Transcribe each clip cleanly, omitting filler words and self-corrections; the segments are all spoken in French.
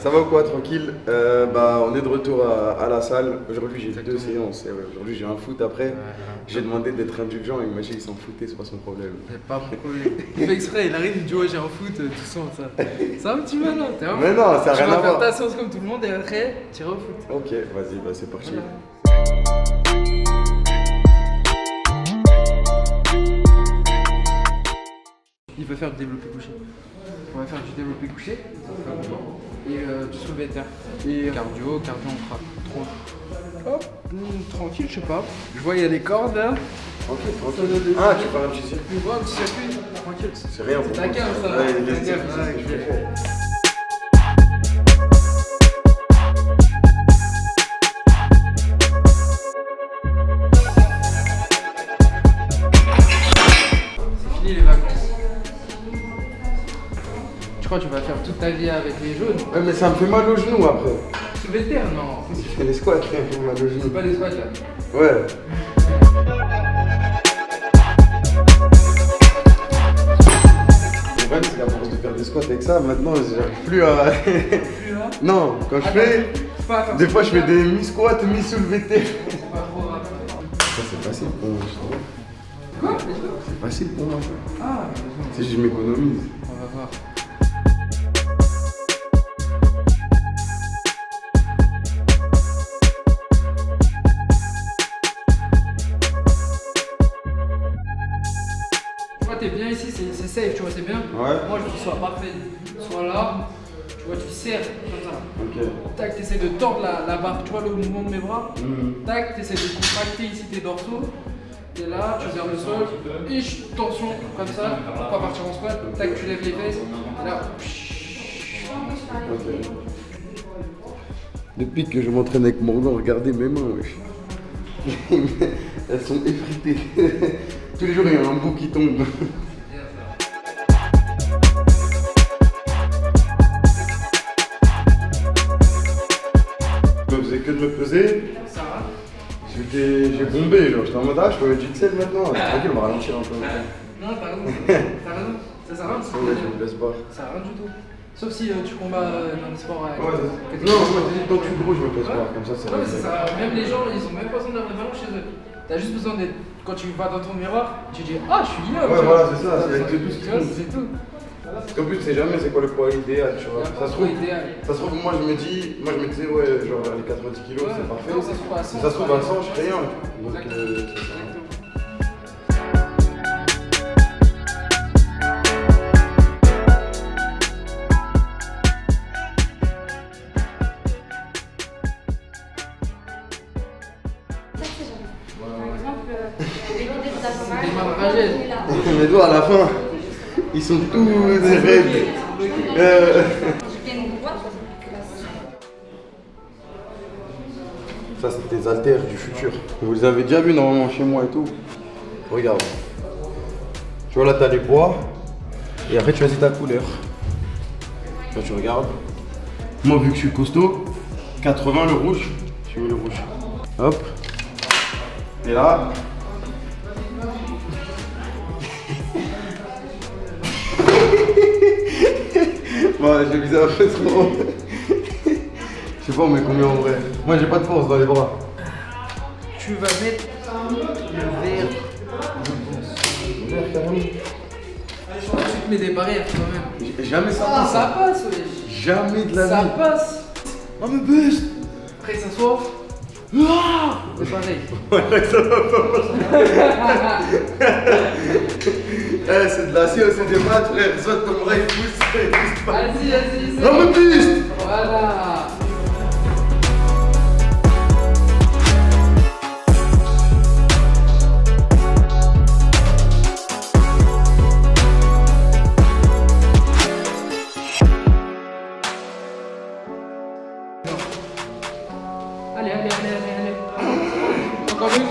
Ça va ou quoi, tranquille? On est de retour à la salle. Aujourd'hui, j'ai 2 séances. Et ouais, aujourd'hui, j'ai un foot après. J'ai demandé d'être indulgent. Il m'a dit qu'il s'en foutait, c'est pas son problème. Y'a pas de problème. Il fait exprès, il arrive, il dit ouais, j'ai un foot, tu sens ça. C'est un petit malin, t'es un Mais non, ça n'a rien à Tu vas faire voir. ta séance comme tout le monde et après, tu iras au foot. Ok, vas-y, c'est parti. Voilà. Il va faire du développé couché. On va faire du développé couché et du soulevé de terre. Et cardio, on fera tronc. Hop, tranquille, je sais pas. Je vois, il y a des cordes là. Tranquille. Ah, tu parles un petit circuit? Ouais, un petit circuit, tranquille. C'est rien pour C'est moi. ta cave ça. Ouais, Ta les cave, circuits, ouais, c'est ce que je ok. fais. C'est fini les vacances. Je crois que tu vas faire toute ta vie avec les jaunes. Ouais, mais ça me fait mal aux genoux après. Soulevé de terre, non. Je fais les squats, ça me fait mal aux C'est genoux. pas des squats là. Ouais. Le problème, c'est qu'à force de faire des squats avec ça, maintenant, j'arrive plus à. Plus là. Non, quand je fais. Des fois, je fais des mi-squats, mi-soulevé de terre. C'est pas trop grave. Ça, c'est facile pour moi, je trouve. Quoi? C'est facile pour moi. Ah, Si je m'économise. on va voir. Tu vois, t'es bien ici, c'est safe, tu vois, c'est bien. Ouais. Moi, je veux qu'il soit parfait. Soit là, tu vois, tu serres comme ça. Ok. Tac, t'essaies de tordre la barre, tu vois le mouvement de mes bras. Mhm. Tac, t'essaies de contracter ici tes dorsaux. Et là, tu regardes le sol. Et tension, comme ça, pour pas partir en squat. Tac, tu lèves les fesses. Et là, Ok. Depuis que je m'entraîne avec Morgan, regardez mes mains, wesh. Elles sont effritées. Tous les jours, il y a un bout qui tombe. Je faisais que de me peser. ça va. J'ai bombé, genre. J'étais en mode, je peux mettre du sel maintenant. Tranquille, on va ralentir un peu. Non, t'as raison. T'as raison. Ça sert à rien de se Ouais, je me laisse pas. Ça sert à rien du tout. Sauf si tu combats dans les sports avec. Ouais, non, moi, tant que je suis gros, je me pèse pas. Comme ça, c'est Non, mais ça, même les gens, ils ont même pas besoin d'avoir des ballons chez eux. T'as juste besoin d'être. Quand tu vas dans ton miroir, tu dis ah, je suis là. Ouais, voilà, c'est ça, c'est tout ce qui Tu vois, compte. c'est tout. Parce qu'en plus, tu sais jamais c'est quoi le poids idéal, tu vois. Ça se trouve, idéal. moi je me disais, ouais, genre les 90 kilos, Ouais. c'est parfait. Non, ça se trouve à 100, Si ça se trouve à 100, je fais rien. Donc, Exactement. Par exemple, les idées de ta Des mains ragées. mes doigts à la fin, ils sont tous raides. Je viens de droite. Ça, c'est des haltères du futur. Vous les avez déjà vus normalement chez moi et tout. Regarde. Tu vois là, t'as les poids. Et après, tu choisis ta couleur. Là, tu regardes. Moi, vu que je suis costaud, 80 le rouge. Je mets le rouge. Hop. Et là. Ouais, j'ai visé un peu trop. Je sais pas, on met combien en vrai. Moi, j'ai pas de force dans les bras. Tu vas mettre le verre. Tu te mets des barrières quand même. Jamais ça Ah, passe. ça passe, wesh. Jamais de la Ça vie. passe. Oh, me boost. Après, s'asseoir. C'est pareil. Ouais, ça va pas. Eh, c'est de l'acier, c'est des maths, frère. Soit ton bras il pousse, il pousse pas. Vas-y, vas-y. Non, me boost. Voilà. Allez. Encore une.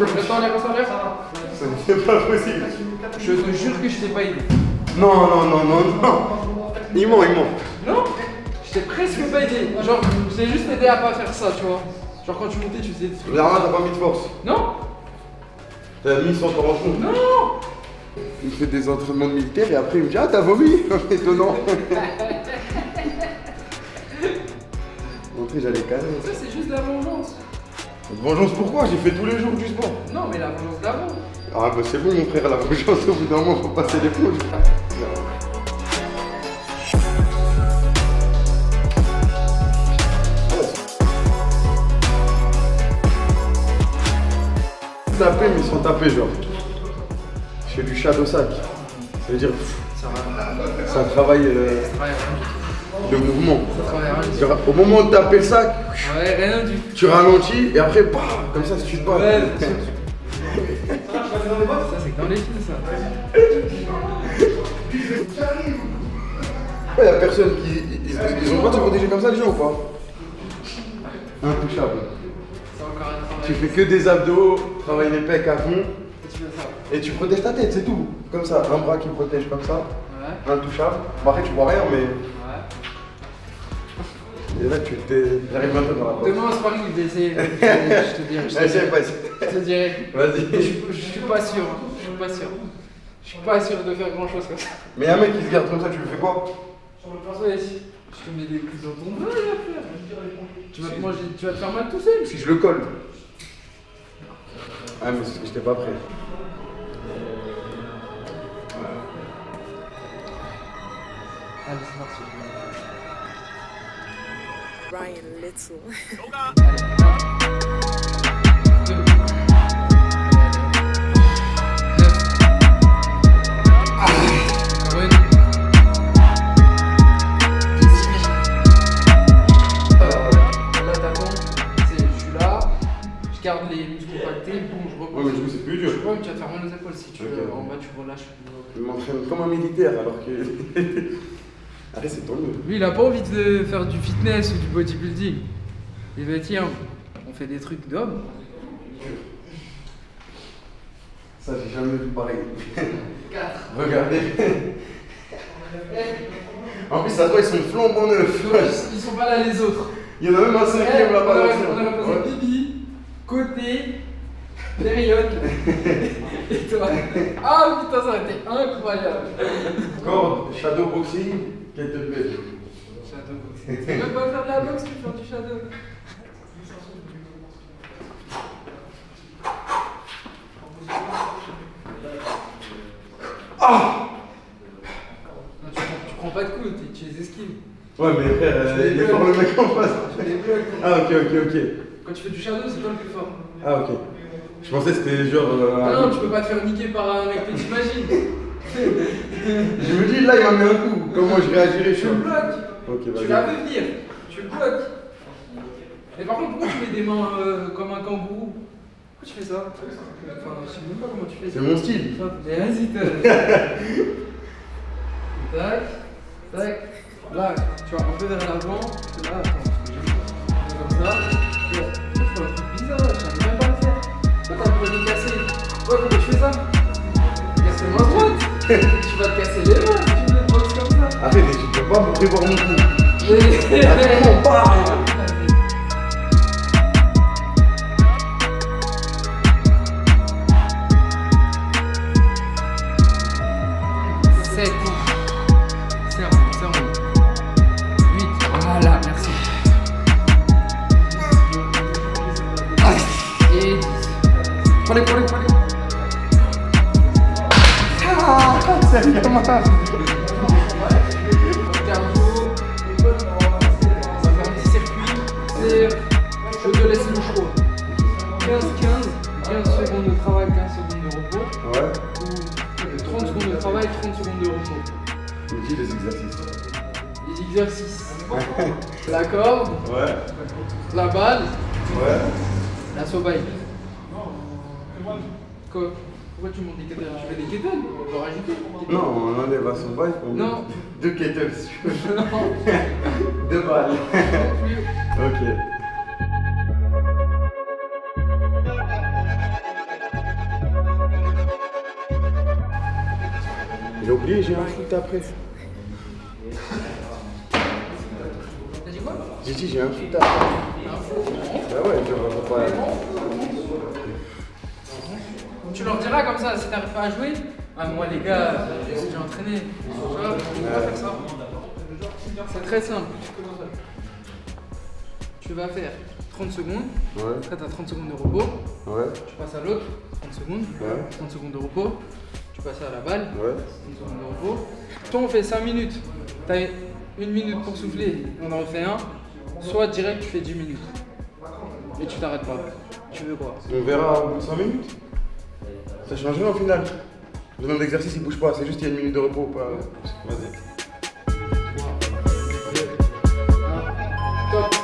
Reste en l'air. C'est pas possible. Je te jure que je t'ai pas aidé. Non. Il ment. Non, je t'ai presque pas aidé. Genre, je t'ai juste aidé à pas faire ça, tu vois. Genre, quand tu montais, tu faisais des trucs. Là, t'as pas mis de force. Non. T'as mis sans ton fond. Non. Il fait des entraînements militaires et après il me dit ah t'as vomi. Étonnant. Après j'allais calmer. Ça, c'est juste la vengeance. Vengeance pourquoi? J'ai fait tous les jours du sport. Non, mais la vengeance d'avant. Ah bah c'est bon mon frère, la vengeance au bout d'un moment faut passer l'éponge. Taper mais sans taper genre. Je fais du shadow sac. Ça veut dire c'est un travail de mouvement. Ça travaille rien. Genre, au moment de taper le sac, Ouais, rien du tout. tu ralentis et après bah, comme ça si tu te bats. Ouais, ça, c'est que dans les films, ça. Ouais, y'a personne qui. Ils ont le droit de se protéger comme ça les gens ou pas? Intouchable. C'est encore un travail. Tu fais que des abdos, travaille les pecs à fond Et tu fais ça. et tu protèges ta tête, c'est tout. Comme ça, un bras qui protège comme ça, Ouais. intouchable. Bon, après tu vois rien mais. Ouais. Et là tu arrives bientôt dans la porte. Demain, c'est pas grave, je vais essayer. Je te dirai. Essaye pas, Je te dirai. vas-y. Je suis pas sûr. Je suis pas sûr. Je suis pas sûr de faire grand chose comme ça. Mais y'a un mec qui se garde comme ça, tu lui fais quoi? Ouais, si. Je te mets des coups dans ton dos, frère. Tu vas te manger, tu vas te faire mal tout seul. Si je le colle. Ah mais c'est que j'étais pas prêt. Allez, c'est parti. Ryan Little. Garde les muscles compactés, boum, je repose. Ouais mais du coup c'est plus dur. Ouais, mais tu vas te faire mal aux épaules si tu Ok. en bas tu relâches. Je m'entraîne comme un militaire alors que. Allez c'est ton mieux. Lui il a pas envie de faire du fitness ou du bodybuilding. Il va tiens, on fait des trucs d'homme. Ça j'ai jamais vu pareil. 4. Regardez. En plus ça toi ils sont flambant neufs. Ils sont pas là les autres. Il y en a même un cinquième là-bas. On a posé Bibi, côté, période. Et toi. Ah putain, ça aurait été incroyable. Corde, shadow boxing, kettlebell. Shadow boxing. Tu peux même pas faire de la boxe, tu peux faire du shadow. Ah Non, tu prends pas de coups, tu les esquives. ouais mais frère, il est fort le mec en face. Tu les bloques. Ah ok. Quand tu fais du shadow, c'est toi le plus fort. Ah ok. Je pensais que c'était genre. Ah non, tu peux pas te faire niquer par un mec que t'imagines. Je me dis là il m'a mis un coup. Comment je réagirais Tu chaud? le bloques. Ok Tu vas-y. l'as vu venir. Tu le bloques. Mais par contre, pourquoi tu mets des mains comme un kangourou? Pourquoi tu fais ça? Enfin, je sais même pas comment tu fais ça. C'est mon style. Mais vas-y, tac, tac. Là, tu vas un peu vers l'avant. Là, attends, parce que j'ai comme ça. Et là, je fais un truc bizarre, je savais même pas le faire. Toi, t'as le poignet cassé. Ouais, comment tu fais ça? Casse les mains droite. Tu vas te casser les mains si tu me boxes comme ça. Arrête, tu peux pas me prévoir mon coup. Attends, pas. 7. Serre, 8. Voilà, merci. Et 10. Prenez. C'est bien mal. Cardio. On va faire un petit circuit. Je te laisse le choix. 15 secondes de travail, 15 secondes de repos. Ouais. Ou 30 secondes de travail, 30 secondes de repos. Je me dis les exercices. Les exercices. La corde, Ouais. la balle, Ouais. la sobaille. Quoi? Pourquoi tu montes des kettles? Tu fais des kettles? On peut rajouter. Non, on enlève à son bail. Non. 2 kettles si tu veux. Non. 2 balles. Ok. J'ai oublié, j'ai un foot après. T'as dit quoi? J'ai dit, j'ai un foot après. Bah ouais, tu vas pas. Tu leur diras comme ça, si t'arrives pas à jouer, Ah, moi, les gars, je suis déjà entraîné. Tu vois, on va faire ça. C'est très simple. Tu vas faire 30 secondes. Ouais. Après, tu as 30 secondes de repos. Ouais. Tu passes à l'autre, 30 secondes. Ouais. 30 secondes de repos. Tu passes à la balle. Ouais. 30 secondes de repos. Toi, on fait 5 minutes. Tu as 1 minute pour souffler. On en refait un. Soit direct, tu fais 10 minutes. Et tu t'arrêtes pas. Tu veux quoi? On verra au bout de 5 minutes. Ça change rien au final. Le nombre d'exercices il bouge pas, c'est juste qu'il y a 1 minute de repos. Pas... Vas-y. Top.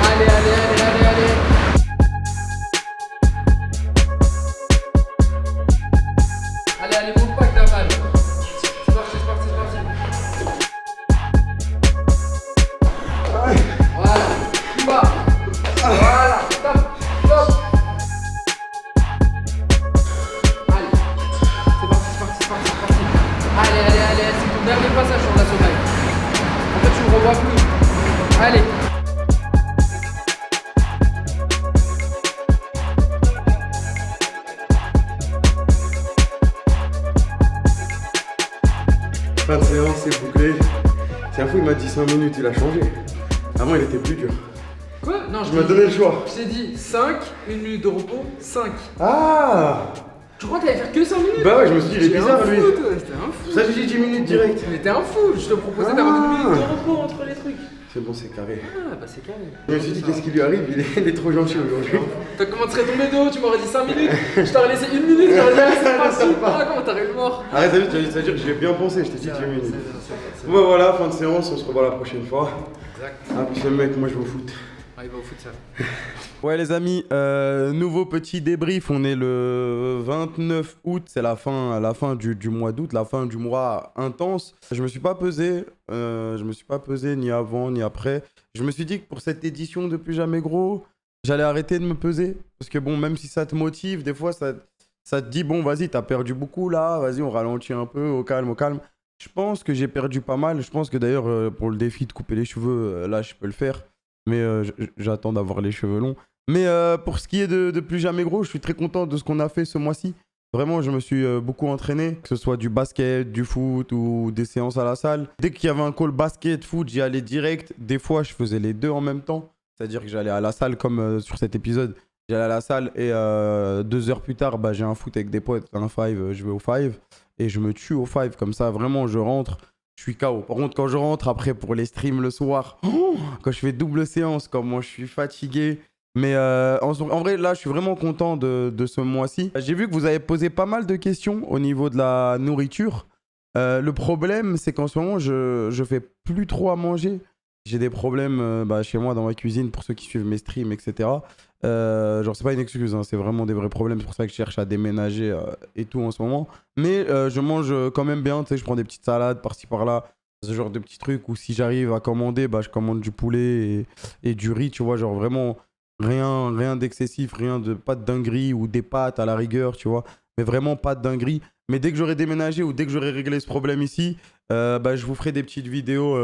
Allez, allez, allez, allez, allez. Allez, allez, monte pas avec ta balle. C'est parti, c'est parti, c'est parti. Voilà, tu vas. Voilà, stop, stop. Allez, c'est parti, c'est parti, c'est parti, c'est parti. Allez, allez, allez, c'est ton dernier passage sur la sommeil. En fait, tu ne revois plus. Allez. Fin de séance, c'est bouclé. C'est un fou, il m'a dit 5 minutes, il a changé. Avant, il était plus dur. Quoi? Non, Je m'as donné le choix. Je t'ai dit 5, 1 minute de repos, 5. Ah! Tu crois qu'il allait faire que 5 minutes? Bah ouais, je me suis dit, il est T'es bizarre un lui. fou, toi, C'était un fou. Ça, j'ai dit 10 minutes direct. Mais t'es un fou, je te proposais d'avoir 1 minute de repos entre les trucs. C'est bon, c'est carré. Ah bah c'est carré. Je me suis dit, qu'est-ce qui lui arrive? Il est trop gentil aujourd'hui. T'as commencé tomber de haut, tu m'aurais dit 5 minutes, je t'aurais laissé 1 minute, j'aurais dit ah, c'est facile. Ah comment t'aurais le mort? Arrête, t'as vu, ça veut dire que j'ai bien pensé, je t'ai dit 10 minutes. C'est Bon, voilà, fin de séance, on se revoit la prochaine fois. Exact. Ah, puis le mec, moi je vais au foot. Ah, il va au foot ça. Ouais les amis, nouveau petit débrief, on est le 29 août, c'est la fin du mois d'août, la fin du mois intense. Je me suis pas pesé ni avant ni après. Je me suis dit que pour cette édition de Plus Jamais Gros, j'allais arrêter de me peser. Parce que bon, même si ça te motive, des fois ça te dit bon vas-y t'as perdu beaucoup là, vas-y on ralentit un peu, au calme, au calme. Je pense que j'ai perdu pas mal, je pense que d'ailleurs pour le défi de couper les cheveux, là je peux le faire. Mais j'attends d'avoir les cheveux longs. Mais pour ce qui est de Plus Jamais Gros, je suis très content de ce qu'on a fait ce mois-ci. Vraiment, je me suis beaucoup entraîné, que ce soit du basket, du foot ou des séances à la salle. Dès qu'il y avait un call basket, foot, j'y allais direct. Des fois, je faisais les deux en même temps. C'est-à-dire que j'allais à la salle, comme sur cet épisode. J'allais à la salle et 2 heures plus tard, bah, j'ai un foot avec des potes, un 5, je vais au 5. Et je me tue au 5, comme ça, vraiment, je rentre. Je suis KO. Par contre, quand je rentre après pour les streams le soir, quand je fais double séance, comment je suis fatigué. Mais en vrai, là, je suis vraiment content de ce mois-ci. J'ai vu que vous avez posé pas mal de questions au niveau de la nourriture. Le problème, c'est qu'en ce moment, je fais plus trop à manger. J'ai des problèmes chez moi dans ma cuisine pour ceux qui suivent mes streams, etc. Genre, c'est pas une excuse, hein, c'est vraiment des vrais problèmes. C'est pour ça que je cherche à déménager et tout en ce moment. Mais je mange quand même bien, tu sais, je prends des petites salades par-ci par-là, ce genre de petits trucs. Ou si j'arrive à commander, bah, je commande du poulet et du riz, tu vois, genre vraiment rien d'excessif, pas de dinguerie ou des pâtes à la rigueur, tu vois. Mais vraiment pas de dinguerie. Mais dès que j'aurai déménagé ou dès que j'aurai réglé ce problème ici, bah, je vous ferai des petites vidéos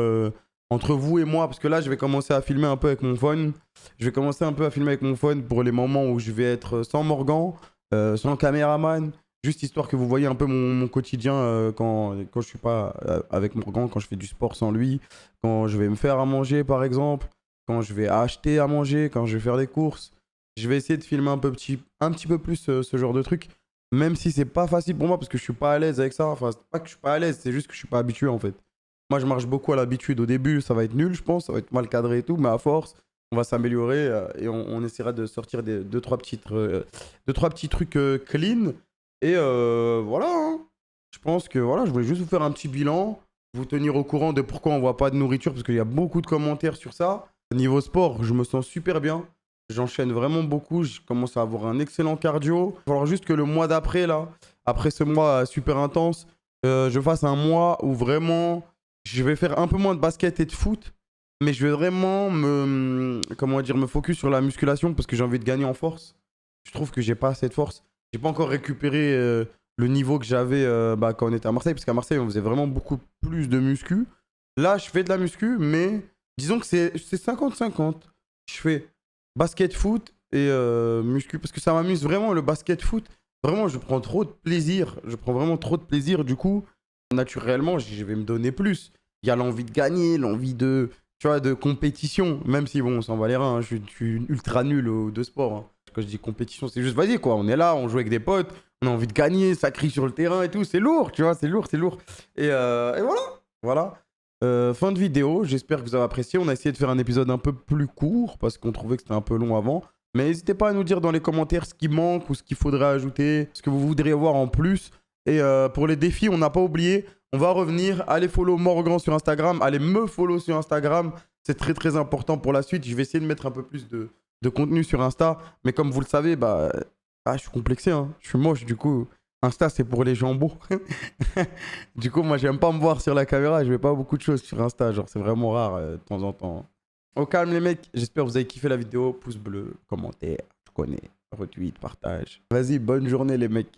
entre vous et moi, parce que là, je vais commencer à filmer un peu avec mon phone. Je vais commencer un peu à filmer avec mon phone pour les moments où je vais être sans Morgan, sans caméraman, juste histoire que vous voyez un peu mon quotidien quand je suis pas avec Morgan, quand je fais du sport sans lui, quand je vais me faire à manger, par exemple, quand je vais acheter à manger, quand je vais faire des courses. Je vais essayer de filmer un petit peu plus ce genre de truc, même si c'est pas facile pour moi, parce que je suis pas à l'aise avec ça. Enfin, c'est pas que je suis pas à l'aise, c'est juste que je suis pas habitué, en fait. Moi, je marche beaucoup à l'habitude. Au début, ça va être nul, je pense. Ça va être mal cadré et tout. Mais à force, on va s'améliorer et on essaiera de sortir deux, trois petits trucs clean. Et voilà. Hein. Je pense que voilà, je voulais juste vous faire un petit bilan. Vous tenir au courant de pourquoi on voit pas de nourriture. Parce qu'il y a beaucoup de commentaires sur ça. Niveau sport, je me sens super bien. J'enchaîne vraiment beaucoup. Je commence à avoir un excellent cardio. Il va falloir juste que le mois d'après, là, après ce mois super intense, je fasse un mois où vraiment... Je vais faire un peu moins de basket et de foot Mais je vais vraiment me focus sur la musculation parce que j'ai envie de gagner en force. Je trouve que j'ai pas assez de force. J'ai pas encore récupéré le niveau que j'avais quand on était à Marseille, parce qu'à Marseille, on faisait vraiment beaucoup plus de muscu. Là, je fais de la muscu, mais disons que c'est 50-50. Je fais basket foot et muscu parce que ça m'amuse vraiment le basket foot. Vraiment, je prends trop de plaisir. Je prends vraiment trop de plaisir. Du coup, naturellement, je vais me donner plus. Il y a l'envie de gagner, l'envie de, tu vois, de compétition. Même si, bon, on s'en va les reins. Hein, je suis ultra nul aux deux sports. Hein. Quand je dis compétition, c'est juste, vas-y, quoi. On est là, on joue avec des potes. On a envie de gagner, ça crie sur le terrain et tout. C'est lourd, tu vois, c'est lourd, c'est lourd. Et voilà. Voilà. Fin de vidéo. J'espère que vous avez apprécié. On a essayé de faire un épisode un peu plus court parce qu'on trouvait que c'était un peu long avant. Mais n'hésitez pas à nous dire dans les commentaires ce qui manque ou ce qu'il faudrait ajouter, ce que vous voudriez voir en plus. Et pour les défis, on n'a pas oublié, on va revenir. Allez follow Morgan sur Instagram, allez me follow sur Instagram. C'est très très important pour la suite. Je vais essayer de mettre un peu plus de contenu sur Insta. Mais comme vous le savez, je suis complexé. Hein. Je suis moche, du coup. Insta, c'est pour les jambons. Du coup, moi, j'aime pas me voir sur la caméra. Je fais pas beaucoup de choses sur Insta. Genre, c'est vraiment rare de temps en temps. Au calme les mecs, j'espère que vous avez kiffé la vidéo. Pouce bleu, commentaire, je connais, retweet, partage. Vas-y, bonne journée les mecs.